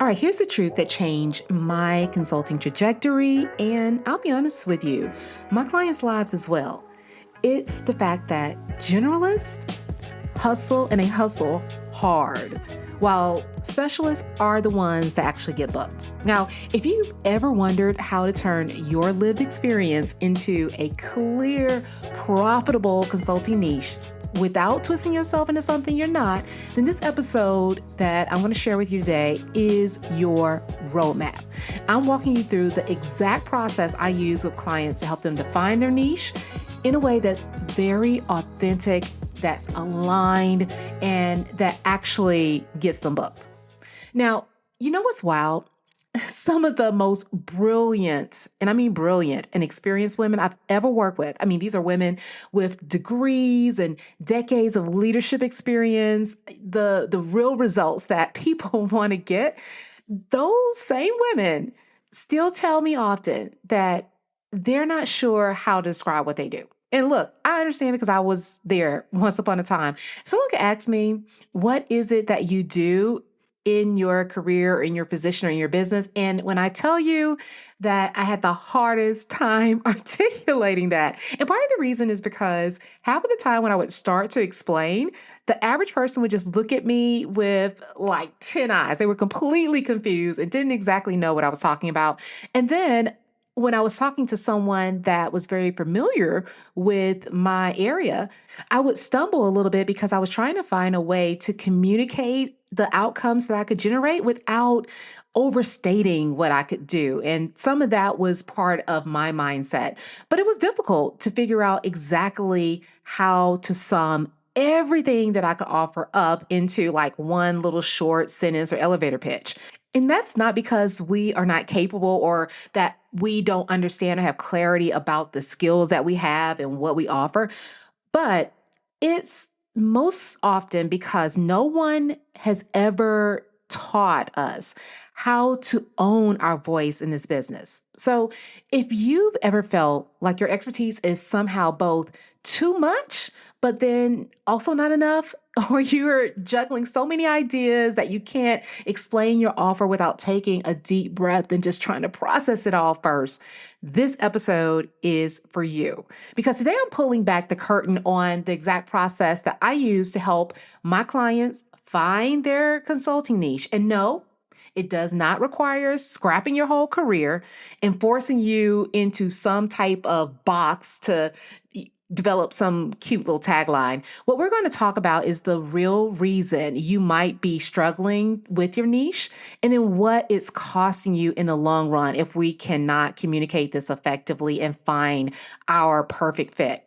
All right, here's the truth that changed my consulting trajectory. And I'll be honest with you, my clients' lives as well. It's the fact that generalists hustle and they hustle hard, while specialists are the ones that actually get booked. Now, if you've ever wondered how to turn your lived experience into a clear, profitable consulting niche without twisting yourself into something you're not, then this episode that I'm going to share with you today is your roadmap. I'm walking you through the exact process I use with clients to help them define their niche in a way that's very authentic, that's aligned, and that actually gets them booked. Now, you know what's wild? Some of the most brilliant, and I mean brilliant and experienced women I've ever worked with. I mean, these are women with degrees and decades of leadership experience, the real results that people want to get. Those same women still tell me often that they're not sure how to describe what they do. And look, I understand because I was there once upon a time. Someone could ask me, what is it that you do in your career, or in your position, or in your business? And when I tell you that I had the hardest time articulating that, and part of the reason is because half of the time when I would start to explain, the average person would just look at me with like 10 eyes. They were completely confused and didn't exactly know what I was talking about. And then when I was talking to someone that was very familiar with my area, I would stumble a little bit because I was trying to find a way to communicate the outcomes that I could generate without overstating what I could do. And some of that was part of my mindset. But it was difficult to figure out exactly how to sum everything that I could offer up into like one little short sentence or elevator pitch. And that's not because we are not capable or that we don't understand or have clarity about the skills that we have and what we offer, but it's most often because no one has ever taught us how to own our voice in this business. So if you've ever felt like your expertise is somehow both too much, but then also not enough, or you're juggling so many ideas that you can't explain your offer without taking a deep breath and just trying to process it all first, this episode is for you. Because today I'm pulling back the curtain on the exact process that I use to help my clients find their consulting niche. And no, it does not require scrapping your whole career and forcing you into some type of box to develop some cute little tagline. What we're going to talk about is the real reason you might be struggling with your niche, and then what it's costing you in the long run if we cannot communicate this effectively and find our perfect fit.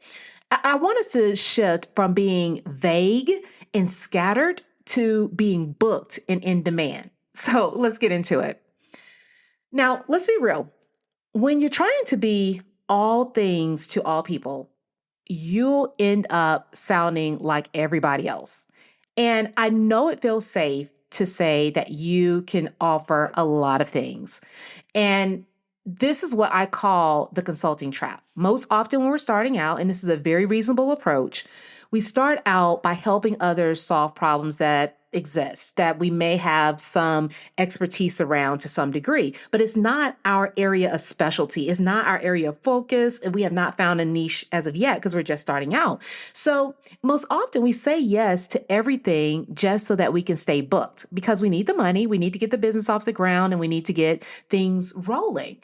I want us to shift from being vague and scattered to being booked and in demand. So let's get into it. Now, let's be real. When you're trying to be all things to all people, you'll end up sounding like everybody else. And I know it feels safe to say that you can offer a lot of things. And this is what I call the consulting trap. Most often, when we're starting out, and this is a very reasonable approach, we start out by helping others solve problems that exist, that we may have some expertise around to some degree, but it's not our area of specialty. It's not our area of focus. And we have not found a niche as of yet because we're just starting out. So most often we say yes to everything just so that we can stay booked because we need the money, we need to get the business off the ground, and we need to get things rolling.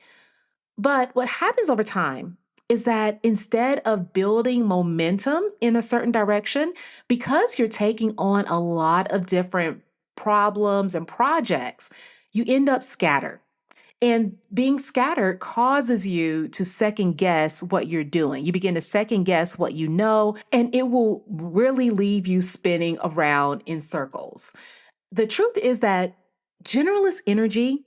But what happens over time is that instead of building momentum in a certain direction, because you're taking on a lot of different problems and projects, you end up scattered. And being scattered causes you to second guess what you're doing. You begin to second guess what you know, and it will really leave you spinning around in circles. The truth is that generalist energy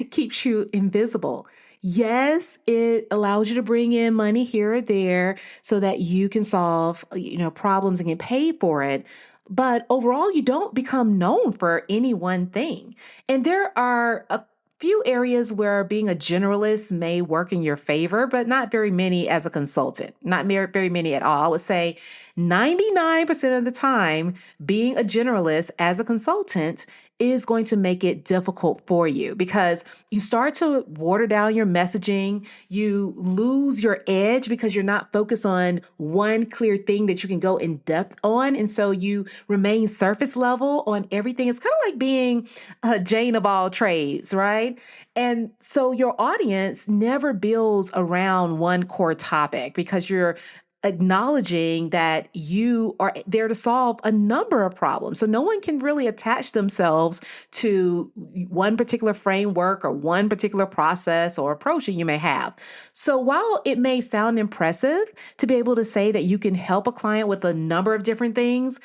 keeps you invisible. Yes, it allows you to bring in money here or there so that you can solve, problems and get paid for it. But overall, you don't become known for any one thing. And there are a few areas where being a generalist may work in your favor, but not very many as a consultant, not very many at all. I would say 99% of the time, being a generalist as a consultant is going to make it difficult for you because you start to water down your messaging. You lose your edge because you're not focused on one clear thing that you can go in depth on. And so you remain surface level on everything. It's kind of like being a Jane of all trades, right? And so your audience never builds around one core topic because you're acknowledging that you are there to solve a number of problems. So no one can really attach themselves to one particular framework or one particular process or approach that you may have. So while it may sound impressive to be able to say that you can help a client with a number of different things,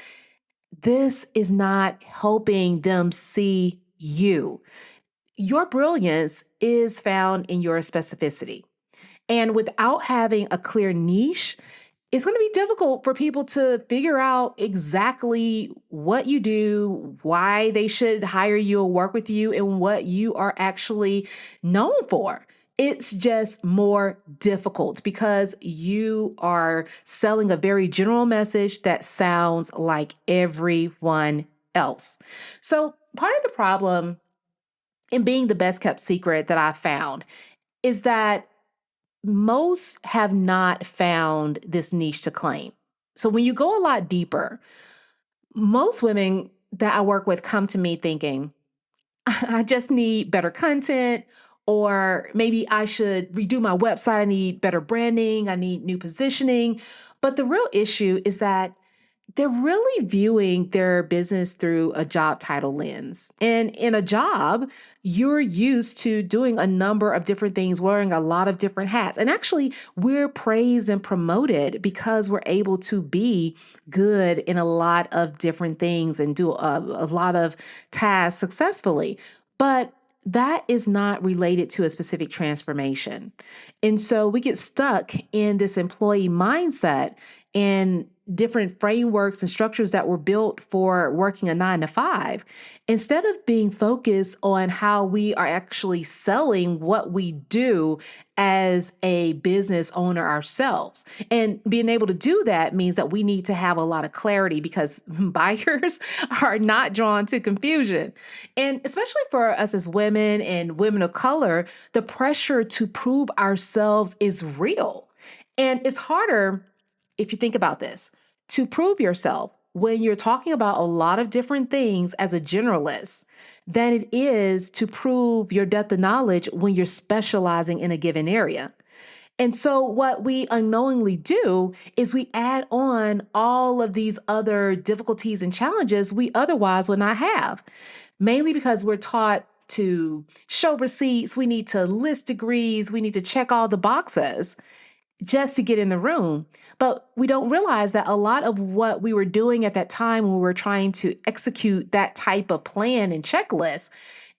this is not helping them see you. Your brilliance is found in your specificity. And without having a clear niche, it's going to be difficult for people to figure out exactly what you do, why they should hire you or work with you, and what you are actually known for. It's just more difficult because you are selling a very general message that sounds like everyone else. So, part of the problem in being the best kept secret that I found is that most have not found this niche to claim. So when you go a lot deeper, most women that I work with come to me thinking, I just need better content, or maybe I should redo my website. I need better branding. I need new positioning. But the real issue is that they're really viewing their business through a job title lens. And in a job, you're used to doing a number of different things, wearing a lot of different hats. And actually, we're praised and promoted because we're able to be good in a lot of different things and do a lot of tasks successfully. But that is not related to a specific transformation. And so we get stuck in this employee mindset and different frameworks and structures that were built for working a 9 to 5, instead of being focused on how we are actually selling what we do as a business owner ourselves. And being able to do that means that we need to have a lot of clarity because buyers are not drawn to confusion. And especially for us as women and women of color, the pressure to prove ourselves is real. And it's harder if you think about this, to prove yourself when you're talking about a lot of different things as a generalist than it is to prove your depth of knowledge when you're specializing in a given area. And so what we unknowingly do is we add on all of these other difficulties and challenges we otherwise would not have, mainly because we're taught to show receipts, we need to list degrees, we need to check all the boxes just to get in the room. But we don't realize that a lot of what we were doing at that time when we were trying to execute that type of plan and checklist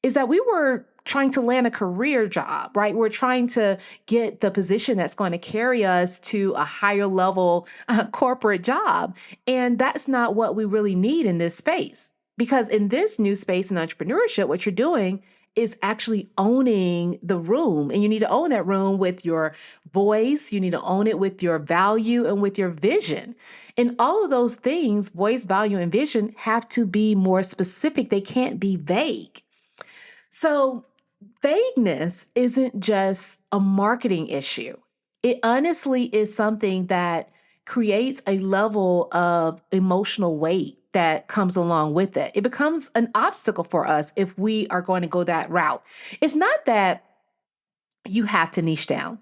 is that we were trying to land a career job, right? We're trying to get the position that's going to carry us to a higher level corporate job. And that's not what we really need in this space. Because in this new space in entrepreneurship, what you're doing is actually owning the room. And you need to own that room with your voice. You need to own it with your value and with your vision. And all of those things, voice, value, and vision, have to be more specific. They can't be vague. So vagueness isn't just a marketing issue. It honestly is something that creates a level of emotional weight that comes along with it. It becomes an obstacle for us if we are going to go that route. It's not that you have to niche down.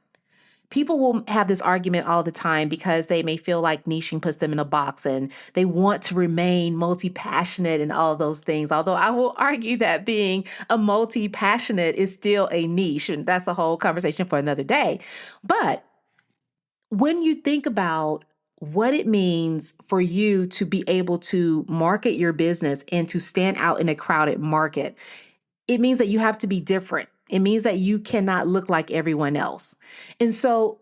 People will have this argument all the time because they may feel like niching puts them in a box and they want to remain multi-passionate and all those things. Although I will argue that being a multi-passionate is still a niche, and that's a whole conversation for another day. But when you think about what it means for you to be able to market your business and to stand out in a crowded market, it means that you have to be different. It means that you cannot look like everyone else. And so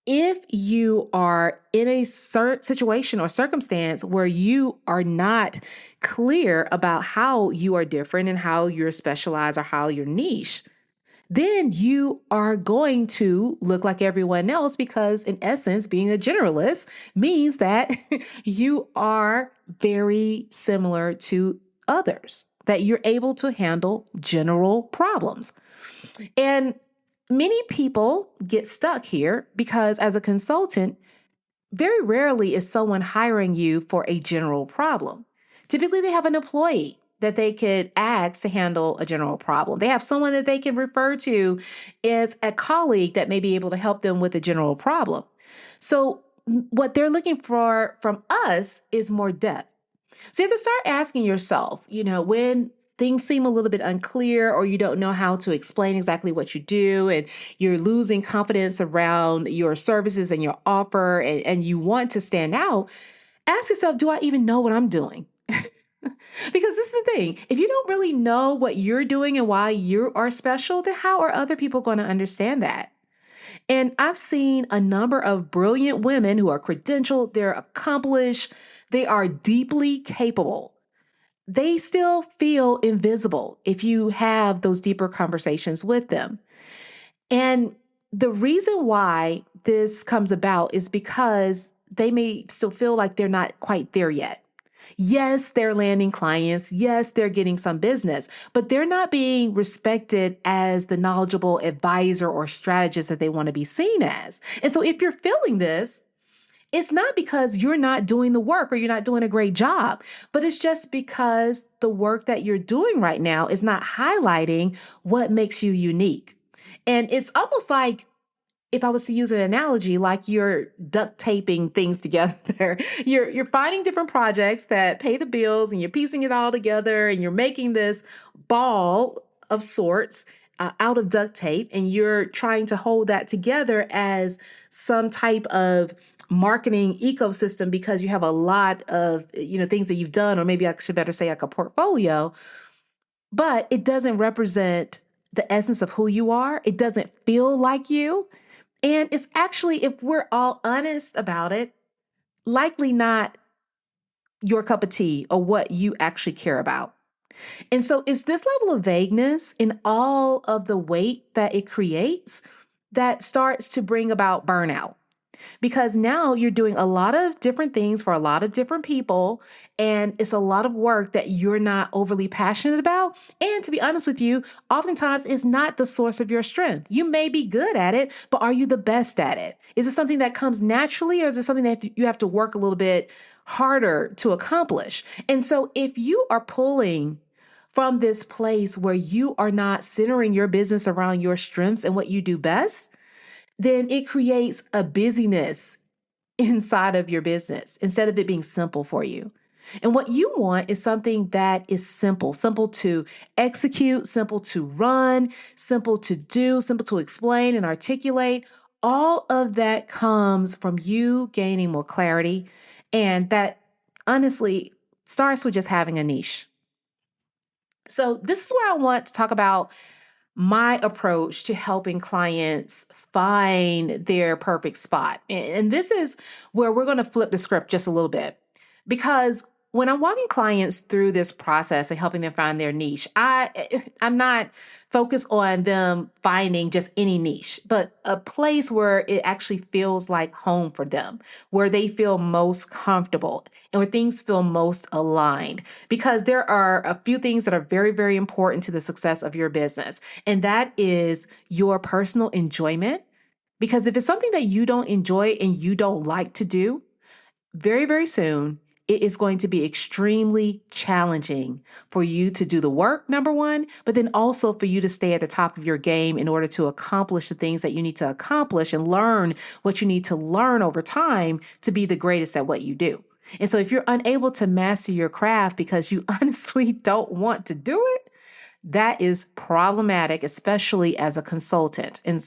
if you are in a certain situation or circumstance where you are not clear about how you are different and how you're specialized or how you're niche, then you are going to look like everyone else because, in essence, being a generalist means that you are very similar to others. that you're able to handle general problems. And many people get stuck here because as a consultant, very rarely is someone hiring you for a general problem. Typically, they have an employee that they could ask to handle a general problem. They have someone that they can refer to as a colleague that may be able to help them with a general problem. So, what they're looking for from us is more depth. So you have to start asking yourself, when things seem a little bit unclear or you don't know how to explain exactly what you do and you're losing confidence around your services and your offer and you want to stand out, ask yourself, do I even know what I'm doing? Because this is the thing. If you don't really know what you're doing and why you are special, then how are other people going to understand that? And I've seen a number of brilliant women who are credentialed, they're accomplished, they are deeply capable. They still feel invisible if you have those deeper conversations with them. And the reason why this comes about is because they may still feel like they're not quite there yet. Yes, they're landing clients. Yes, they're getting some business, but they're not being respected as the knowledgeable advisor or strategist that they want to be seen as. And so if you're feeling this, it's not because you're not doing the work or you're not doing a great job, but it's just because the work that you're doing right now is not highlighting what makes you unique. And it's almost like, if I was to use an analogy, like you're duct taping things together, you're finding different projects that pay the bills and you're piecing it all together and you're making this ball of sorts out of duct tape and you're trying to hold that together as some type of marketing ecosystem because you have a lot of things that you've done, or maybe I should better say like a portfolio, but it doesn't represent the essence of who you are. It doesn't feel like you. And it's actually, if we're all honest about it, likely not your cup of tea or what you actually care about. And so it's this level of vagueness in all of the weight that it creates that starts to bring about burnout, because now you're doing a lot of different things for a lot of different people. And it's a lot of work that you're not overly passionate about. And to be honest with you, oftentimes it's not the source of your strength. You may be good at it, but are you the best at it? Is it something that comes naturally, or is it something that you have to work a little bit harder to accomplish? And so if you are pulling from this place where you are not centering your business around your strengths and what you do best, then it creates a busyness inside of your business instead of it being simple for you. And what you want is something that is simple, simple to execute, simple to run, simple to do, simple to explain and articulate. All of that comes from you gaining more clarity. And that honestly starts with just having a niche. So, this is where I want to talk about my approach to helping clients find their perfect spot. And this is where we're going to flip the script just a little bit. Because when I'm walking clients through this process and helping them find their niche, I'm not focused on them finding just any niche, but a place where it actually feels like home for them, where they feel most comfortable and where things feel most aligned. Because there are a few things that are very, very important to the success of your business, and that is your personal enjoyment. Because if it's something that you don't enjoy and you don't like to do, very, very soon, it is going to be extremely challenging for you to do the work, number one, but then also for you to stay at the top of your game in order to accomplish the things that you need to accomplish and learn what you need to learn over time to be the greatest at what you do. And so if you're unable to master your craft because you honestly don't want to do it, that is problematic, especially as a consultant. And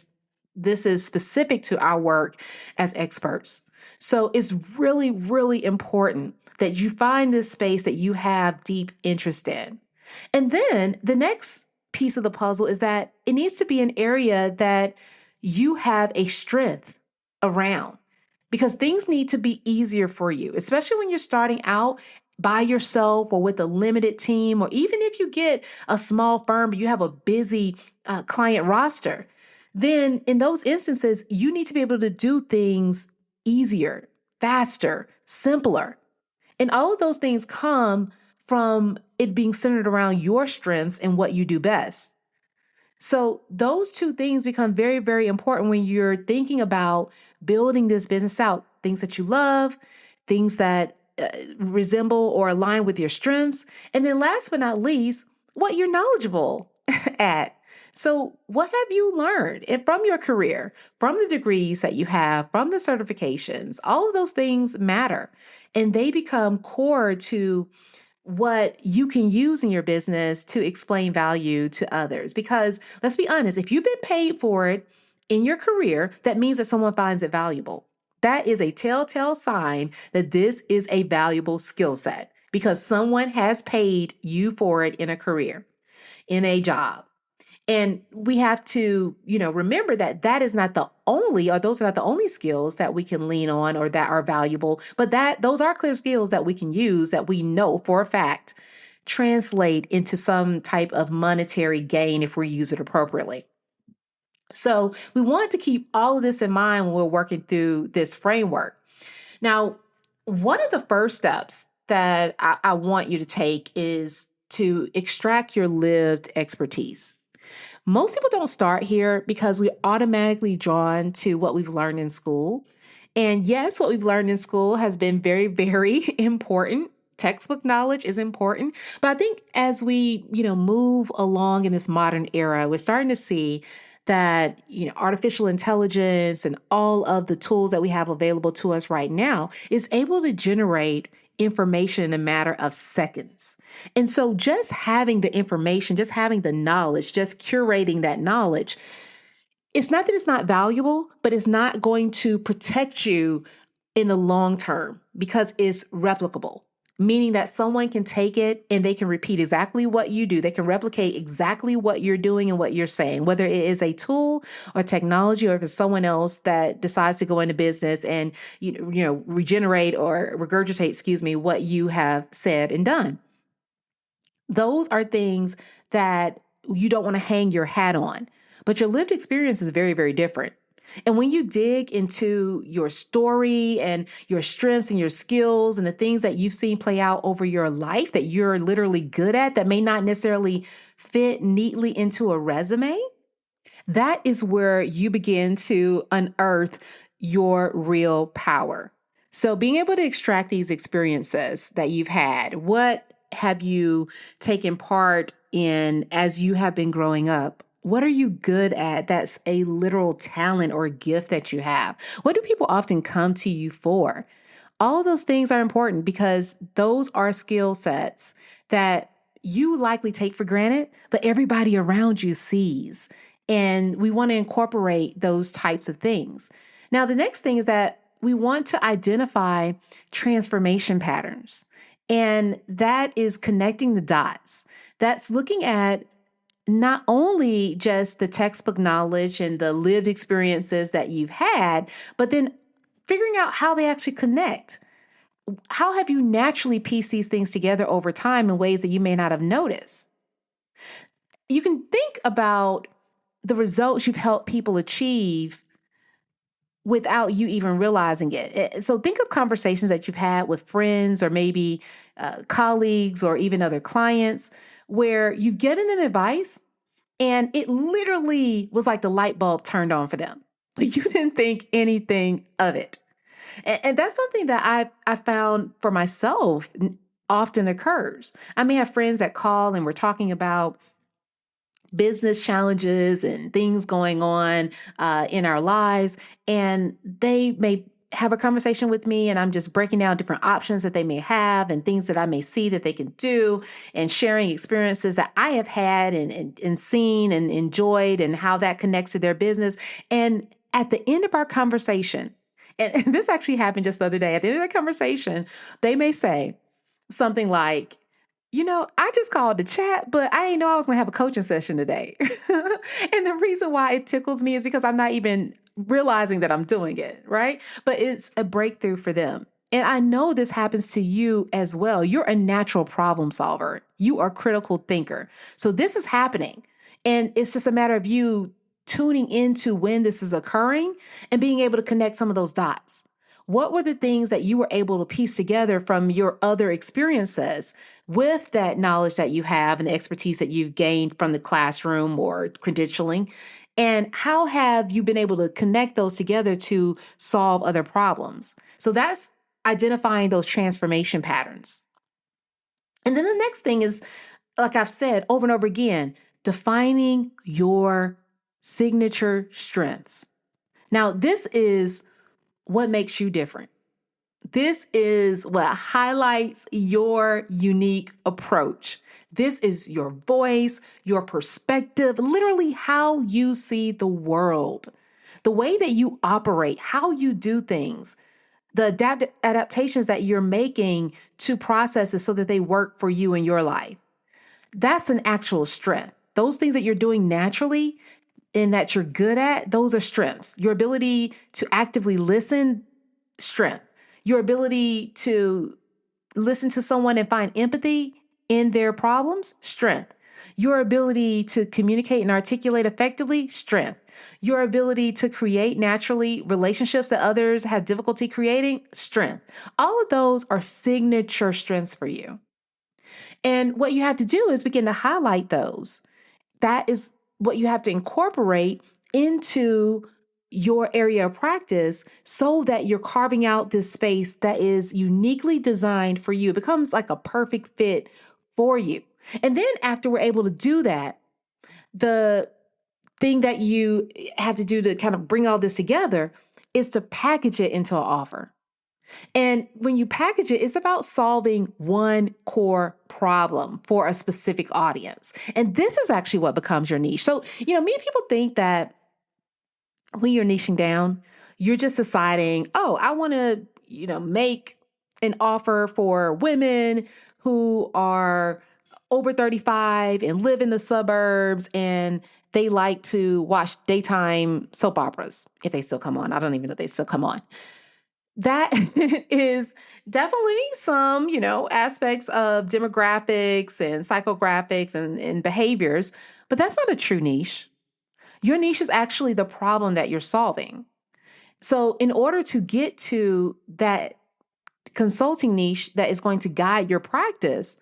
this is specific to our work as experts. So it's really, really important that you find this space that you have deep interest in. And then the next piece of the puzzle is that it needs to be an area that you have a strength around, because things need to be easier for you, especially when you're starting out by yourself or with a limited team, or even if you get a small firm, but you have a busy client roster. Then in those instances, you need to be able to do things easier, faster, simpler. And all of those things come from it being centered around your strengths and what you do best. So those two things become very, very important when you're thinking about building this business out. Things that you love, things that resemble or align with your strengths. And then last but not least, what you're knowledgeable at. So, what have you learned from your career, from the degrees that you have, from the certifications? All of those things matter and they become core to what you can use in your business to explain value to others. Because let's be honest, if you've been paid for it in your career, that means that someone finds it valuable. That is a telltale sign that this is a valuable skill set because someone has paid you for it in a career, in a job. And we have to, remember that that is not the only, or those are not the only skills that we can lean on or that are valuable, but that those are clear skills that we can use that we know for a fact translate into some type of monetary gain if we use it appropriately. So we want to keep all of this in mind when we're working through this framework. Now, one of the first steps that I want you to take is to extract your lived expertise. Most people don't start here because we're automatically drawn to what we've learned in school. And yes, what we've learned in school has been very, very important. Textbook knowledge is important. But I think as we, move along in this modern era, we're starting to see that, artificial intelligence and all of the tools that we have available to us right now is able to generate information in a matter of seconds. And so just having the information, just having the knowledge, just curating that knowledge, it's not that it's not valuable, but it's not going to protect you in the long term because it's replicable, meaning that someone can take it and they can repeat exactly what you do. They can replicate exactly what you're doing and what you're saying, whether it is a tool or technology, or if it's someone else that decides to go into business and regenerate or regurgitate, what you have said and done. Those are things that you don't want to hang your hat on. But your lived experience is very, very different. And when you dig into your story and your strengths and your skills and the things that you've seen play out over your life that you're literally good at that may not necessarily fit neatly into a resume, that is where you begin to unearth your real power. So, being able to extract these experiences that you've had, what have you taken part in as you have been growing up? What are you good at? That's a literal talent or gift that you have. What do people often come to you for? All of those things are important because those are skill sets that you likely take for granted, but everybody around you sees. And we want to incorporate those types of things. Now, the next thing is that we want to identify transformation patterns. And that is connecting the dots. That's looking at not only just the textbook knowledge and the lived experiences that you've had, but then figuring out how they actually connect. How have you naturally pieced these things together over time in ways that you may not have noticed? You can think about the results you've helped people achieve without you even realizing it. So think of conversations that you've had with friends or maybe colleagues or even other clients where you've given them advice and it literally was like the light bulb turned on for them. But you didn't think anything of it. And that's something that I found for myself often occurs. I may have friends that call and we're talking about business challenges and things going on in our lives. And they may have a conversation with me and I'm just breaking down different options that they may have and things that I may see that they can do and sharing experiences that I have had and seen and enjoyed and how that connects to their business. And at the end of our conversation, and this actually happened just the other day, at the end of the conversation, they may say something like, I just called to chat, but I didn't know I was going to have a coaching session today. And the reason why it tickles me is because I'm not even realizing that I'm doing it, right? But it's a breakthrough for them. And I know this happens to you as well. You're a natural problem solver. You are a critical thinker. So this is happening. And it's just a matter of you tuning into when this is occurring and being able to connect some of those dots. What were the things that you were able to piece together from your other experiences with that knowledge that you have and the expertise that you've gained from the classroom or credentialing? And how have you been able to connect those together to solve other problems? So that's identifying those transformation patterns. And then the next thing is, like I've said over and over again, defining your signature strengths. Now, this is what makes you different. This is what highlights your unique approach. This is your voice, your perspective, literally how you see the world, the way that you operate, how you do things, the adaptations that you're making to processes so that they work for you in your life. That's an actual strength. Those things that you're doing naturally and that you're good at, those are strengths. Your ability to actively listen, strength. Your ability to listen to someone and find empathy in their problems, strength. Your ability to communicate and articulate effectively, strength. Your ability to create naturally relationships that others have difficulty creating, strength. All of those are signature strengths for you. And what you have to do is begin to highlight those. That is what you have to incorporate into your area of practice so that you're carving out this space that is uniquely designed for you. It becomes like a perfect fit for you. And then after we're able to do that, the thing that you have to do to kind of bring all this together is to package it into an offer. And when you package it, it's about solving one core problem for a specific audience. And this is actually what becomes your niche. So, many people think that when you're niching down, you're just deciding, oh, I want to, make an offer for women who are over 35 and live in the suburbs and they like to watch daytime soap operas if they still come on. I don't even know if they still come on. That is definitely some, aspects of demographics and psychographics and behaviors, but that's not a true niche. Your niche is actually the problem that you're solving. So, in order to get to that consulting niche that is going to guide your practice,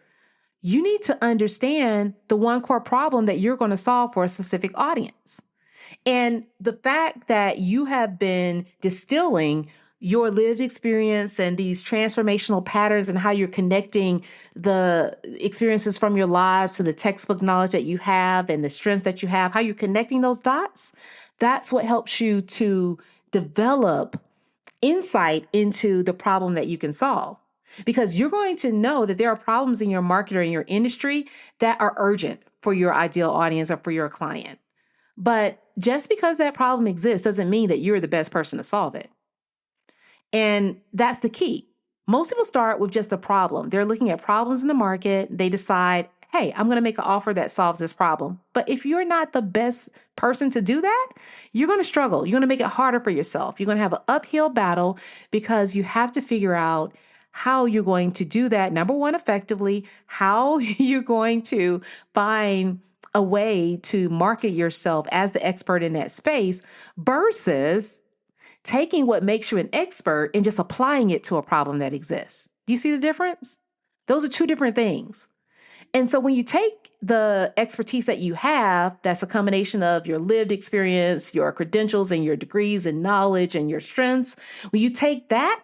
you need to understand the one core problem that you're going to solve for a specific audience. And the fact that you have been distilling your lived experience and these transformational patterns and how you're connecting the experiences from your lives to the textbook knowledge that you have and the strengths that you have, how you're connecting those dots, that's what helps you to develop insight into the problem that you can solve. Because you're going to know that there are problems in your market or in your industry that are urgent for your ideal audience or for your client. But just because that problem exists doesn't mean that you're the best person to solve it. And that's the key. Most people start with just the problem. They're looking at problems in the market. They decide, hey, I'm going to make an offer that solves this problem. But if you're not the best person to do that, you're going to struggle. You're going to make it harder for yourself. You're going to have an uphill battle because you have to figure out how you're going to do that. Number one, effectively, how you're going to find a way to market yourself as the expert in that space versus taking what makes you an expert and just applying it to a problem that exists. Do you see the difference? Those are two different things. And so when you take the expertise that you have, that's a combination of your lived experience, your credentials and your degrees and knowledge and your strengths, when you take that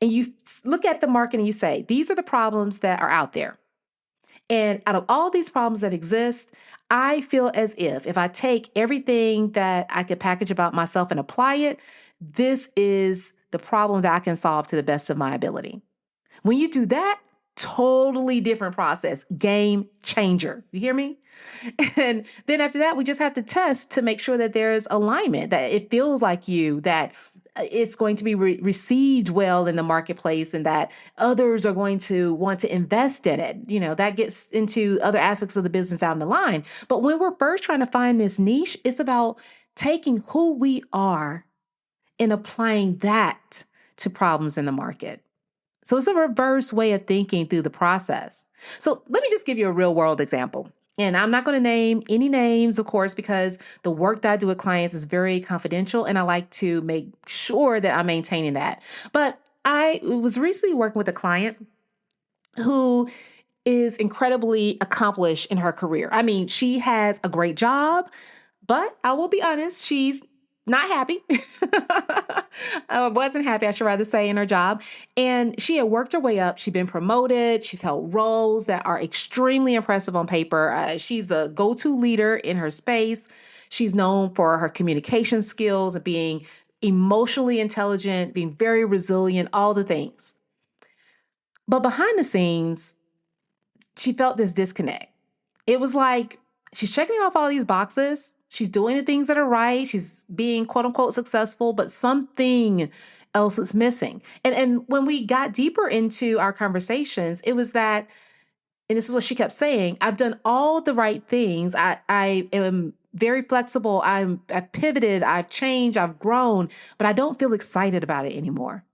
and you look at the market and you say, these are the problems that are out there. And out of all these problems that exist, I feel as if I take everything that I could package about myself and apply it, this is the problem that I can solve to the best of my ability. When you do that, totally different process, game changer. You hear me? And then after that, we just have to test to make sure that there's alignment, that it feels like you, that it's going to be received well in the marketplace and that others are going to want to invest in it. That gets into other aspects of the business down the line. But when we're first trying to find this niche, it's about taking who we are and applying that to problems in the market. So it's a reverse way of thinking through the process. So let me just give you a real world example. And I'm not going to name any names, of course, because the work that I do with clients is very confidential and I like to make sure that I'm maintaining that. But I was recently working with a client who is incredibly accomplished in her career. I mean, she has a great job, but I will be honest, she's not happy. Wasn't happy, I should rather say, in her job. And she had worked her way up. She's been promoted. She's held roles that are extremely impressive on paper. She's the go to leader in her space. She's known for her communication skills and being emotionally intelligent, being very resilient, all the things. But behind the scenes, she felt this disconnect. It was like she's checking off all these boxes. She's doing the things that are right. She's being quote unquote successful, but something else is missing. And when we got deeper into our conversations, it was that, and this is what she kept saying, I've done all the right things. I am very flexible. I've pivoted, I've changed, I've grown, but I don't feel excited about it anymore.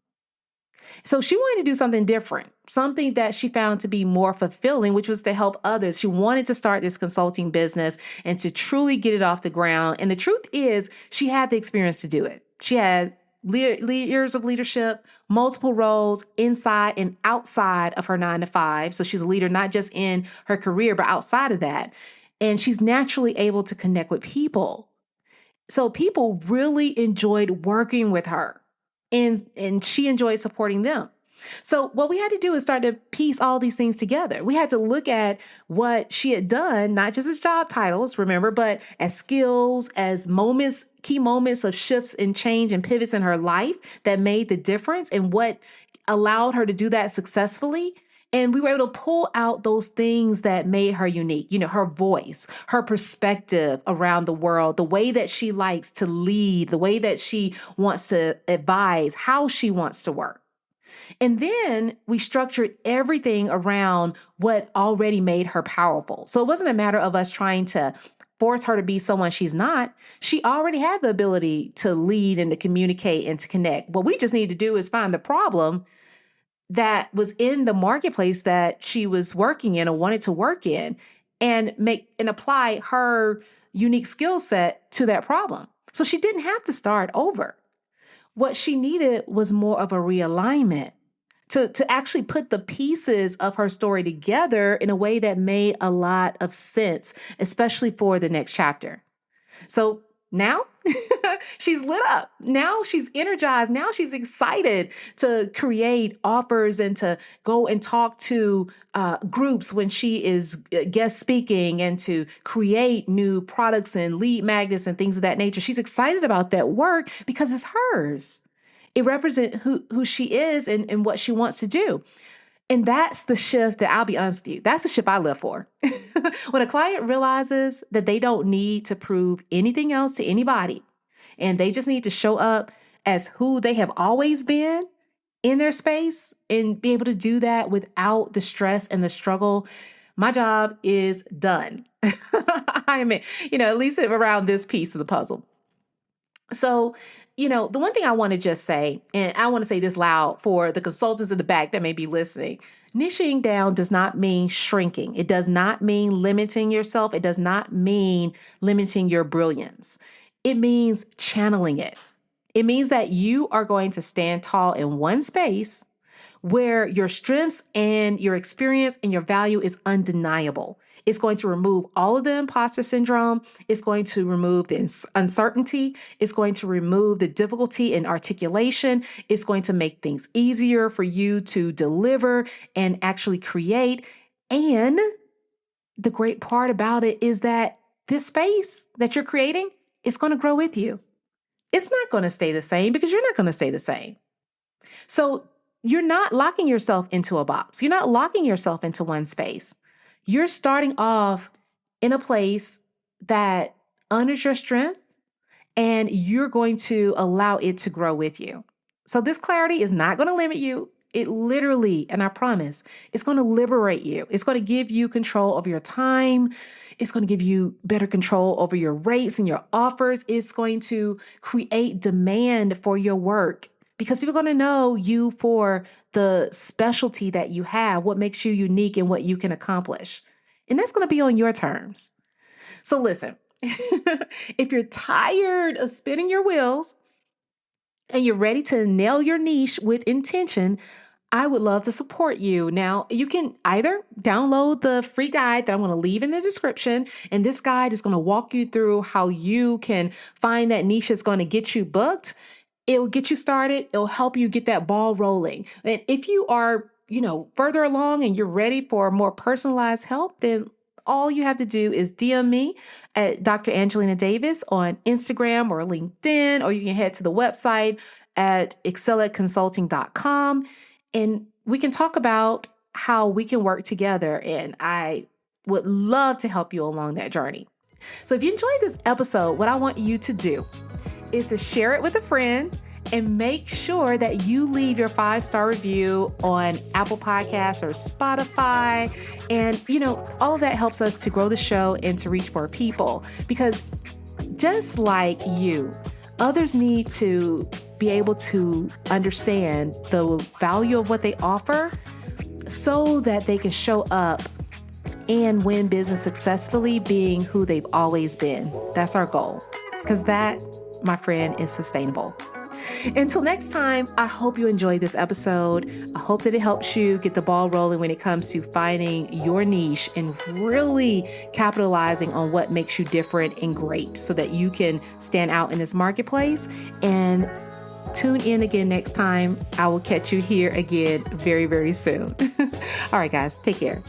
So she wanted to do something different, something that she found to be more fulfilling, which was to help others. She wanted to start this consulting business and to truly get it off the ground. And the truth is, she had the experience to do it. She had years of leadership, multiple roles inside and outside of her 9 to 5. So she's a leader not just in her career, but outside of that. And she's naturally able to connect with people. So people really enjoyed working with her and she enjoyed supporting them. So what we had to do is start to piece all these things together. We had to look at what she had done, not just as job titles, remember, but as skills, as moments, key moments of shifts and change and pivots in her life that made the difference and what allowed her to do that successfully. And we were able to pull out those things that made her unique, her voice, her perspective around the world, the way that she likes to lead, the way that she wants to advise, how she wants to work. And then we structured everything around what already made her powerful. So it wasn't a matter of us trying to force her to be someone she's not. She already had the ability to lead and to communicate and to connect. What we just need to do is find the problem that was in the marketplace that she was working in or wanted to work in and make and apply her unique skill set to that problem. So she didn't have to start over. What she needed was more of a realignment to actually put the pieces of her story together in a way that made a lot of sense, especially for the next chapter. So now she's lit up. Now she's energized. Now she's excited to create offers and to go and talk to groups when she is guest speaking and to create new products and lead magnets and things of that nature. She's excited about that work because it's hers. It represents who she is and what she wants to do. And that's the shift that I'll be honest with you, that's the shift I live for. When a client realizes that they don't need to prove anything else to anybody, and they just need to show up as who they have always been in their space and be able to do that without the stress and the struggle, my job is done. I mean, at least around this piece of the puzzle. So, the one thing I want to just say, and I want to say this loud for the consultants in the back that may be listening, niching down does not mean shrinking. It does not mean limiting yourself. It does not mean limiting your brilliance. It means channeling it. It means that you are going to stand tall in one space where your strengths and your experience and your value is undeniable. It's going to remove all of the imposter syndrome. It's going to remove the uncertainty. It's going to remove the difficulty in articulation. It's going to make things easier for you to deliver and actually create. And the great part about it is that this space that you're creating is going to grow with you. It's not going to stay the same because you're not going to stay the same. So you're not locking yourself into a box. You're not locking yourself into one space. You're starting off in a place that honors your strength and you're going to allow it to grow with you. So this clarity is not going to limit you. It literally, and I promise, it's going to liberate you. It's going to give you control over your time. It's going to give you better control over your rates and your offers. It's going to create demand for your work because people are going to know you for the specialty that you have, what makes you unique and what you can accomplish. And that's going to be on your terms. So listen, if you're tired of spinning your wheels and you're ready to nail your niche with intention, I would love to support you. Now, you can either download the free guide that I'm going to leave in the description, and this guide is going to walk you through how you can find that niche that's going to get you booked. It'll get you started. It'll help you get that ball rolling. And if you are, further along and you're ready for more personalized help, then all you have to do is DM me at Dr. Angelina Davis on Instagram or LinkedIn, or you can head to the website at excelatconsulting.com and we can talk about how we can work together. And I would love to help you along that journey. So if you enjoyed this episode, what I want you to do is to share it with a friend and make sure that you leave your 5-star review on Apple Podcasts or Spotify. And, all of that helps us to grow the show and to reach more people, because just like you, others need to be able to understand the value of what they offer so that they can show up and win business successfully being who they've always been. That's our goal, because that, my friend, is sustainable. Until next time, I hope you enjoyed this episode. I hope that it helps you get the ball rolling when it comes to finding your niche and really capitalizing on what makes you different and great so that you can stand out in this marketplace. And tune in again next time. I will catch you here again very, very soon. All right, guys, take care.